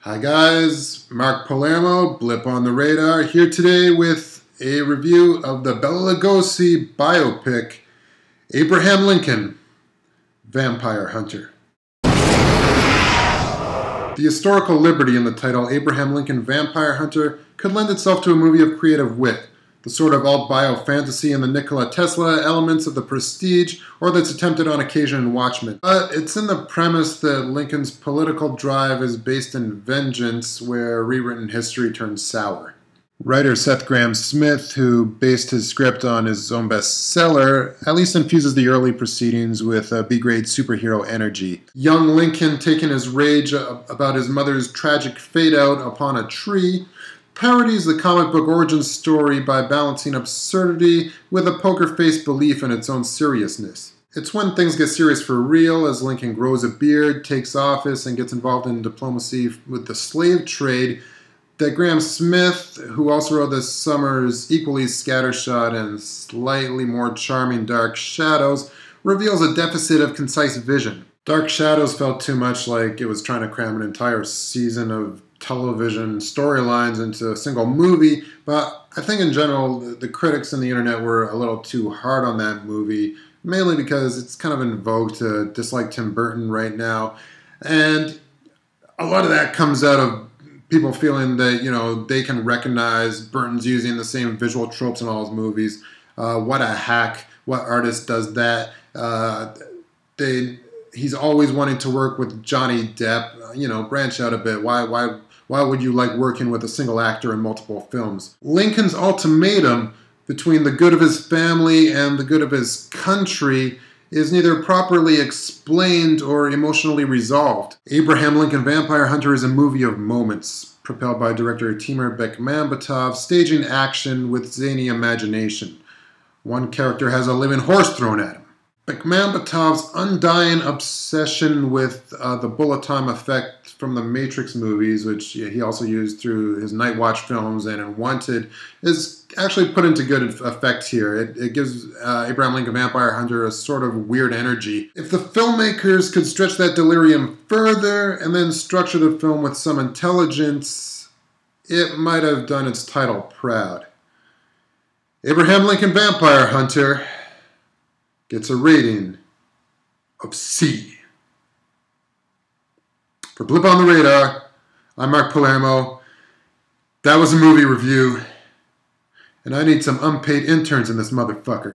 Hi guys, Mark Palermo, Blip on the Radar, here today with a review of the Bela Lugosi biopic, Abraham Lincoln, Vampire Hunter. The historical liberty in the title, Abraham Lincoln, Vampire Hunter, could lend itself to a movie of creative wit, the sort of alt-bio fantasy and the Nikola Tesla elements of The Prestige, or that's attempted on occasion in Watchmen. But it's in the premise that Lincoln's political drive is based in vengeance, where rewritten history turns sour. Writer Seth Grahame-Smith, who based his script on his own bestseller, at least infuses the early proceedings with B-grade superhero energy. Young Lincoln, taking his rage about his mother's tragic fate out upon a tree, parodies the comic book origin story by balancing absurdity with a poker-faced belief in its own seriousness. It's when things get serious for real, as Lincoln grows a beard, takes office, and gets involved in diplomacy with the slave trade, that Grahame-Smith, who also wrote this summer's equally scattershot and slightly more charming Dark Shadows, reveals a deficit of concise vision. Dark Shadows felt too much like it was trying to cram an entire season of television storylines into a single movie, but I think in general the critics and the internet were a little too hard on that movie, mainly because it's kind of in vogue to dislike Tim Burton right now, and a lot of that comes out of people feeling that, you know, they can recognize Burton's using the same visual tropes in all his movies. What a hack, what artist does that? He's always wanting to work with Johnny Depp, you know, branch out a bit. Why would you like working with a single actor in multiple films? Lincoln's ultimatum between the good of his family and the good of his country is neither properly explained or emotionally resolved. Abraham Lincoln Vampire Hunter is a movie of moments, propelled by director Timur Bekmambetov, staging action with zany imagination. One character has a living horse thrown at him. Bekmambetov's undying obsession with the bullet time effect from the Matrix movies, which he also used through his Night Watch films and in Wanted, is actually put into good effect here. It gives Abraham Lincoln Vampire Hunter a sort of weird energy. If the filmmakers could stretch that delirium further and then structure the film with some intelligence, it might have done its title proud. Abraham Lincoln Vampire Hunter gets a rating of C. For Blip on the Radar, I'm Mark Palermo. That was a movie review, and I need some unpaid interns in this motherfucker.